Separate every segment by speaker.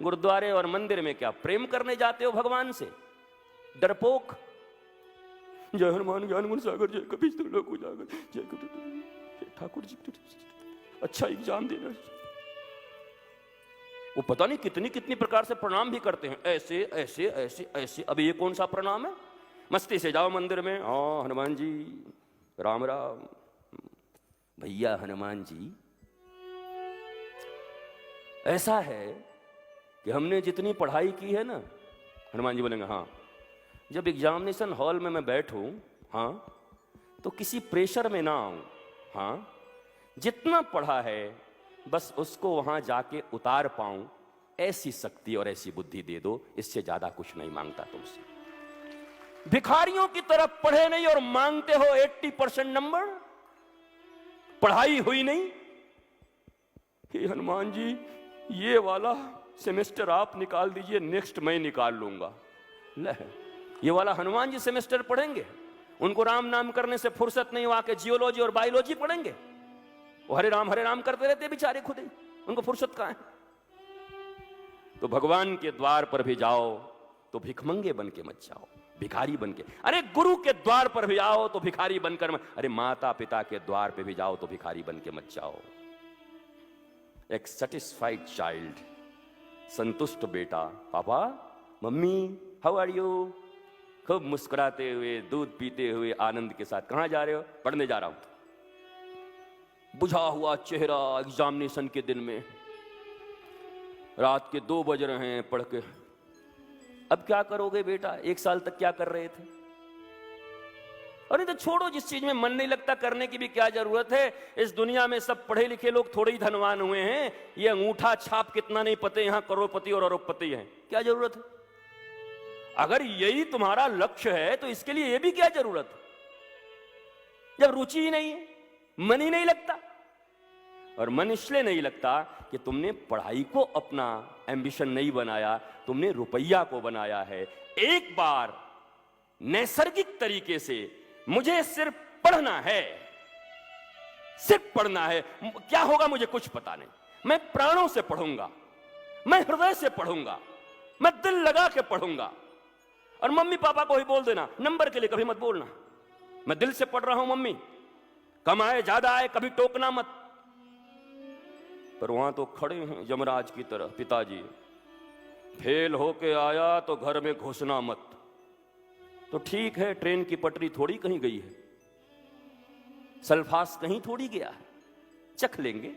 Speaker 1: गुरुद्वारे और मंदिर में क्या प्रेम करने जाते हो भगवान से? डरपोक। जय हनुमान ज्ञान गुण सागर, जय कपीश तिलोक उजागर, जय ठाकुर जी अच्छा एग्जाम देना। वो पता नहीं कितनी कितनी प्रकार से प्रणाम भी करते हैं, ऐसे ऐसे ऐसे ऐसे। अब ये कौन सा प्रणाम है? मस्ती से जाओ मंदिर में, हाँ हनुमान जी राम राम। भैया हनुमान जी ऐसा है कि हमने जितनी पढ़ाई की है ना, हनुमान जी बोलेंगे हाँ, जब एग्जामिनेशन हॉल में मैं बैठूं, हाँ, तो किसी प्रेशर में ना आऊं, हाँ, जितना पढ़ा है बस उसको वहां जाके उतार पाऊं, ऐसी शक्ति और ऐसी बुद्धि दे दो, इससे ज्यादा कुछ नहीं मांगता तुमसे। भिखारियों की तरफ पढ़े नहीं और मांगते हो 80% नंबर, पढ़ाई हुई नहीं। हे हनुमान जी ये वाला सेमेस्टर आप निकाल दीजिए, नेक्स्ट मैं निकाल लूंगा। ले, ये वाला हनुमान जी सेमेस्टर पढ़ेंगे, उनको राम नाम करने से फुर्सत नहीं, वहां के जियोलॉजी और बायोलॉजी पढ़ेंगे। वो हरे राम करते रहते बेचारे खुद ही, उनको फुर्सत कहां है? तो भगवान के द्वार पर भी जाओ तो भिखमंगे बन के मत जाओ, भिखारी बन के। अरे गुरु के द्वार पर भी आओ तो भिखारी बनकर मत, अरे माता पिता के द्वार पे भी जाओ तो भिखारी बन के मत जाओ। एक सेटिस्फाइड चाइल्ड, संतुष्ट बेटा, papa mummy how are you, खूब मुस्कुराते हुए दूध पीते हुए आनंद के साथ, कहां जा रहे हो? पढ़ने जा रहा हूं। बुझा हुआ चेहरा एग्जामिनेशन के दिन में, रात के 2 बज रहे हैं पढ़ के। अब क्या करोगे बेटा? 1 साल तक क्या कर रहे थे? अरे तो छोड़ो, जिस चीज में मन नहीं लगता करने की भी क्या जरूरत है? इस दुनिया में सब पढ़े लिखे लोग थोड़े ही धनवान हुए हैं, ये अंगूठा छाप कितना नहीं पते यहां करोड़पति और अरबपति हैं, क्या जरूरत है? अगर यही तुम्हारा लक्ष्य है तो इसके लिए ये भी क्या जरूरत है? जब रुचि ही नहीं है, मन ही नहीं लगता। और मन इसलिए नहीं लगता कि तुमने पढ़ाई को अपना एम्बिशन नहीं बनाया, तुमने रुपया को बनाया है। एक बार नैसर्गिक तरीके से मुझे सिर्फ पढ़ना है, सिर्फ पढ़ना है, क्या होगा मुझे कुछ पता नहीं, मैं प्राणों से पढ़ूंगा, मैं हृदय से पढ़ूंगा, मैं दिल लगा के पढ़ूंगा। और मम्मी पापा को ही बोल देना, नंबर के लिए कभी मत बोलना, मैं दिल से पढ़ रहा हूं मम्मी, कम आए ज्यादा आए कभी टोकना मत। पर वहां तो खड़े हैं यमराज की तरह पिताजी, फेल होके आया तो घर में घुसना मत। तो ठीक है, ट्रेन की पटरी थोड़ी कहीं गई है, सल्फास कहीं थोड़ी गया है, चख लेंगे।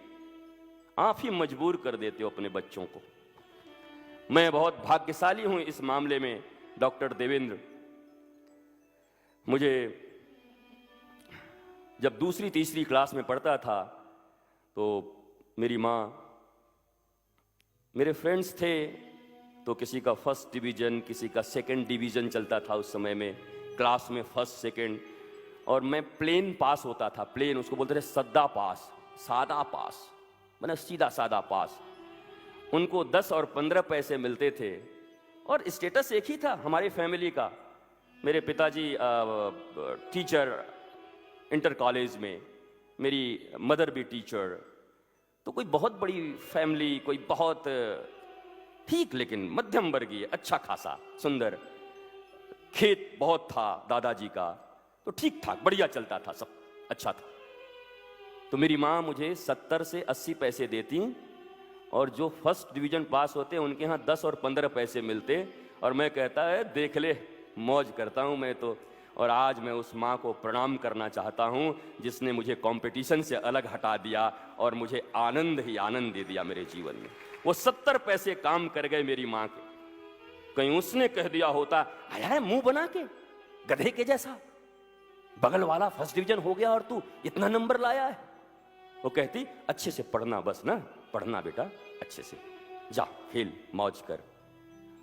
Speaker 1: आप ही मजबूर कर देते हो अपने बच्चों को। मैं बहुत भाग्यशाली हूं इस मामले में, डॉक्टर देवेंद्र। मुझे जब 2री 3री क्लास में पढ़ता था तो मेरी माँ, मेरे फ्रेंड्स थे तो किसी का 1st डिवीजन, किसी का 2nd डिवीजन चलता था उस समय में, क्लास में 1st 2nd, और मैं प्लेन पास होता था। प्लेन, उसको बोलते थे सद्दा पास, सादा पास, मैंने सीधा सादा पास। उनको 10 और 15 पैसे मिलते थे और स्टेटस एक ही था हमारी फैमिली का। मेरे पिताजी टीचर इंटर कॉलेज में, मेरी मदर भी टीचर, तो कोई बहुत बड़ी फैमिली, कोई बहुत ठीक लेकिन मध्यम वर्गीय, अच्छा खासा सुंदर, खेत बहुत था दादाजी का, तो ठीक ठाक बढ़िया चलता था, सब अच्छा था। तो मेरी माँ मुझे 70 से 80 पैसे देती और जो 1st डिवीजन पास होते उनके यहाँ 10 और 15 पैसे मिलते, और मैं कहता है देख ले मौज करता हूँ मैं तो। और आज मैं उस माँ को प्रणाम करना चाहता हूँ जिसने मुझे कंपटीशन से अलग हटा दिया और मुझे आनंद ही आनंद दे दिया मेरे जीवन में। वो 70 पैसे काम कर गए मेरी माँ के। कहीं उसने कह दिया होता, आया है मुंह बना के गधे के जैसा, बगल वाला 1st डिवीजन हो गया और तू इतना नंबर लाया है, वो कहती अच्छे से पढ़ना बस ना, पढ़ना बेटा अच्छे से, जा खेल मौज कर।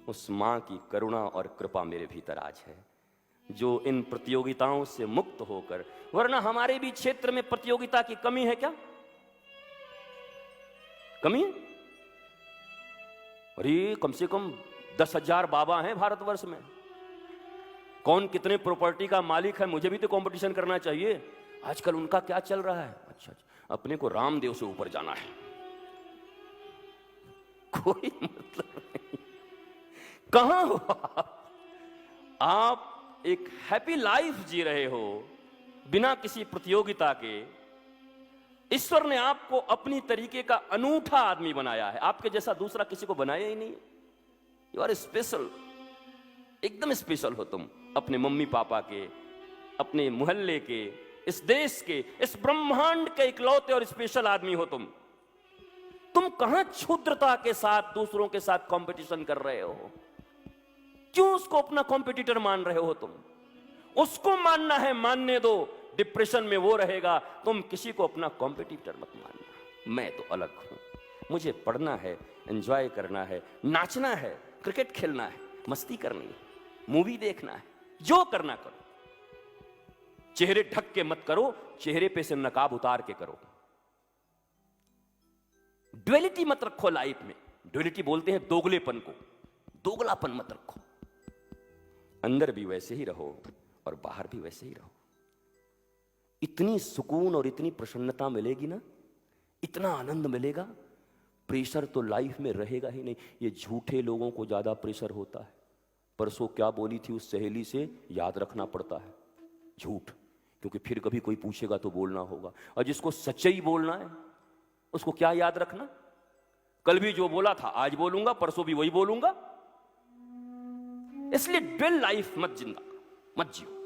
Speaker 1: उस माँ की करुणा और कृपा मेरे भीतर आज है, जो इन प्रतियोगिताओं से मुक्त होकर, वरना हमारे भी क्षेत्र में प्रतियोगिता की कमी है क्या? कमी है? अरे कम से कम 10,000 बाबा हैं भारतवर्ष में, कौन कितने प्रॉपर्टी का मालिक है, मुझे भी तो कंपटीशन करना चाहिए। आजकल उनका क्या चल रहा है? अच्छा, अपने को रामदेव से ऊपर जाना है, कोई मतलब नहीं। कहां हो आप एक हैप्पी लाइफ जी रहे हो बिना किसी प्रतियोगिता के। ईश्वर ने आपको अपनी तरीके का अनूठा आदमी बनाया है, आपके जैसा दूसरा किसी को बनाया ही नहीं। यू आर स्पेशल, एकदम स्पेशल हो तुम, अपने मम्मी पापा के, अपने मोहल्ले के, इस देश के, इस ब्रह्मांड के इकलौते और स्पेशल आदमी हो तुम। तुम कहां क्षुद्रता के साथ दूसरों के साथ कंपटीशन कर रहे हो? क्यों उसको अपना कॉम्पिटिटर मान रहे हो तुम? उसको मानना है, मानने दो, डिप्रेशन में वो रहेगा, तुम किसी को अपना कॉम्पिटिटर मत मानना। मैं तो अलग हूं, मुझे पढ़ना है, एंजॉय करना है, नाचना है, क्रिकेट खेलना है, मस्ती करनी है, मूवी देखना है, जो करना करो। चेहरे ढक के मत करो, चेहरे पे से नकाब उतार के करो। ड्युअलिटी मत रखो लाइफ में। ड्युअलिटी बोलते हैं दोगलेपन को, दोगलापन मत रखो। अंदर भी वैसे ही रहो और बाहर भी वैसे ही रहो। इतनी सुकून और इतनी प्रसन्नता मिलेगी ना, इतना आनंद मिलेगा, प्रेशर तो लाइफ में रहेगा ही नहीं। ये झूठे लोगों को ज्यादा प्रेशर होता है। परसों क्या बोली थी उस सहेली से याद रखना पड़ता है, झूठ, क्योंकि फिर कभी कोई पूछेगा तो बोलना होगा। और जिसको सच्चाई बोलना है उसको क्या याद रखना? कल भी जो बोला था आज बोलूंगा, परसों भी वही बोलूंगा। इसलिए ड्वेल लाइफ मत जिंदा मत जियो।